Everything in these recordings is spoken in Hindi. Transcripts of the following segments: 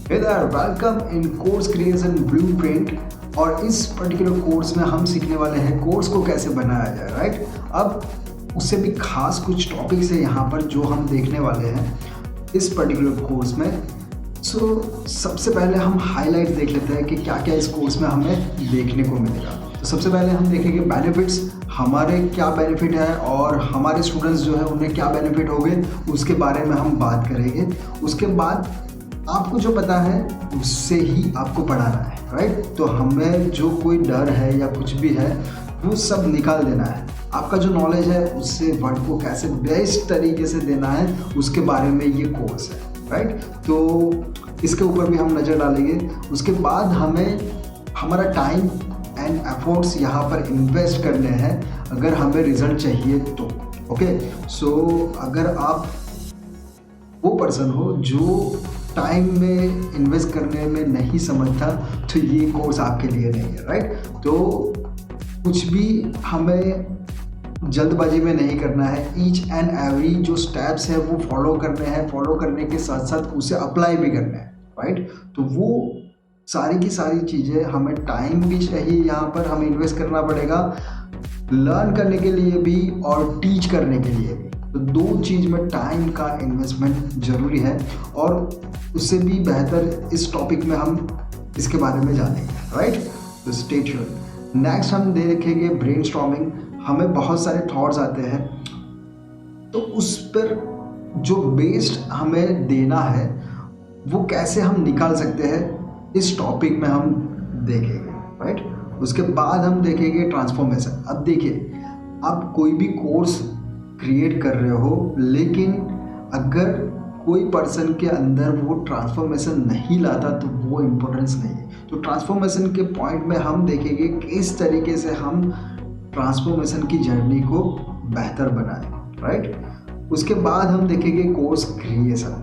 Hey there, welcome in course creation blueprint. और इस पर्टिकुलर कोर्स में हम सीखने वाले हैं कोर्स को कैसे बनाया जाए, राइट। अब उससे भी खास कुछ टॉपिक्स है यहाँ पर जो हम देखने वाले हैं इस पर्टिकुलर कोर्स में। सबसे पहले हम हाईलाइट देख लेते हैं कि क्या क्या इस कोर्स में हमें देखने को मिलेगा। तो सबसे पहले हम देखेंगे बेनिफिट्स, हमारे क्या बेनिफिट है और हमारे स्टूडेंट्स जो है उन्हें क्या बेनिफिट होंगे उसके बारे में हम बात करेंगे। उसके बाद आपको जो पता है उससे ही आपको पढ़ाना है, राइट। तो हमें जो कोई डर है या कुछ भी है वो सब निकाल देना है। आपका जो नॉलेज है उससे वर्ड को कैसे बेस्ट तरीके से देना है उसके बारे में ये कोर्स है, राइट। तो इसके ऊपर भी हम नज़र डालेंगे। उसके बाद हमें हमारा टाइम एंड एफर्ट्स यहाँ पर इन्वेस्ट करने हैं अगर हमें रिजल्ट चाहिए तो। ओके, अगर आप वो पर्सन हो जो टाइम में इन्वेस्ट करने में नहीं समझता तो ये कोर्स आपके लिए नहीं है, राइट। तो कुछ भी हमें जल्दबाजी में नहीं करना है। ईच एंड एवरी जो स्टेप्स है वो फॉलो करने हैं, फॉलो करने के साथ साथ उसे अप्लाई भी करना है, राइट। तो वो सारी की सारी चीज़ें, हमें टाइम भी चाहिए, यहाँ पर हमें इन्वेस्ट करना पड़ेगा लर्न करने के लिए भी और टीच करने के लिए भी। तो दो चीज़ में टाइम का इन्वेस्टमेंट ज़रूरी है और उससे भी बेहतर इस टॉपिक में हम इसके बारे में जानेंगे, राइट। तो स्टे ट्यून्ड। नेक्स्ट हम देखेंगे ब्रेनस्टॉर्मिंग। हमें बहुत सारे थॉट्स आते हैं तो उस पर जो बेस्ड हमें देना है वो कैसे हम निकाल सकते हैं इस टॉपिक में हम देखेंगे, राइट। उसके बाद हम देखेंगे ट्रांसफॉर्मेशन। अब देखिए, आप कोई भी कोर्स क्रिएट कर रहे हो लेकिन अगर कोई पर्सन के अंदर वो ट्रांसफॉर्मेशन नहीं लाता तो वो इम्पोर्टेंस नहीं है। तो ट्रांसफॉर्मेशन के पॉइंट में हम देखेंगे किस तरीके से हम ट्रांसफॉर्मेशन की जर्नी को बेहतर बनाएं, राइट। उसके बाद हम देखेंगे कोर्स क्रिएशन।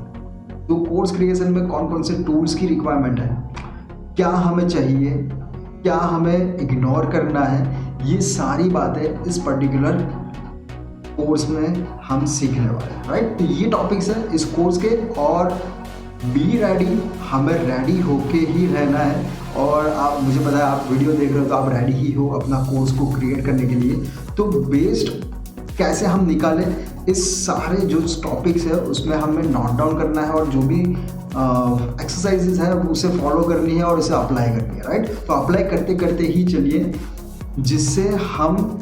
तो कोर्स क्रिएशन में कौन कौन से टूल्स की रिक्वायरमेंट है, क्या हमें चाहिए, क्या हमें इग्नोर करना है, ये सारी बातें इस पर्टिकुलर कोर्स में हम सीखने वाले हैं, राइट। तो ये टॉपिक्स है इस कोर्स के। और बी रेडी, हमें रेडी होके ही रहना है। और आप, मुझे पता है आप वीडियो देख रहे हो तो आप रेडी ही हो अपना कोर्स को क्रिएट करने के लिए। तो बेस्ड कैसे हम निकालें इस सारे जो टॉपिक्स है उसमें हमें नोट डाउन करना है और जो भी एक्सरसाइजेज है उसे फॉलो करनी है और उसे अप्लाई करनी है, राइट। तो अप्लाई करते करते ही चलिए जिससे हम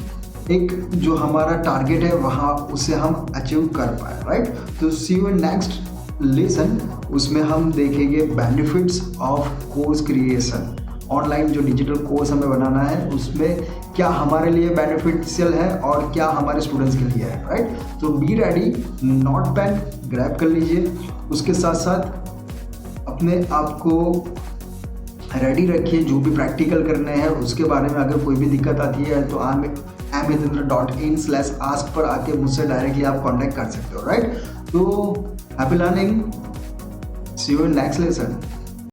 एक जो हमारा टारगेट है वहाँ उसे हम अचीव कर पाए, राइट। तो सी यू इन नेक्स्ट लेसन। उसमें हम देखेंगे benefits of course creation. Online जो डिजिटल कोर्स हमें बनाना है उसमें क्या हमारे लिए बेनिफिशियल है और क्या हमारे स्टूडेंट्स के लिए है, राइट। तो be ready, note pen grab कर लीजिए। उसके साथ साथ अपने आप को रेडी रखिए, जो भी प्रैक्टिकल करने हैं उसके बारे में अगर कोई भी दिक्कत आती है तो amhitendra.in/ask पर आके मुझसे डायरेक्टली आप कांटेक्ट कर सकते हो, राइट। तो happy learning, see you in next lesson.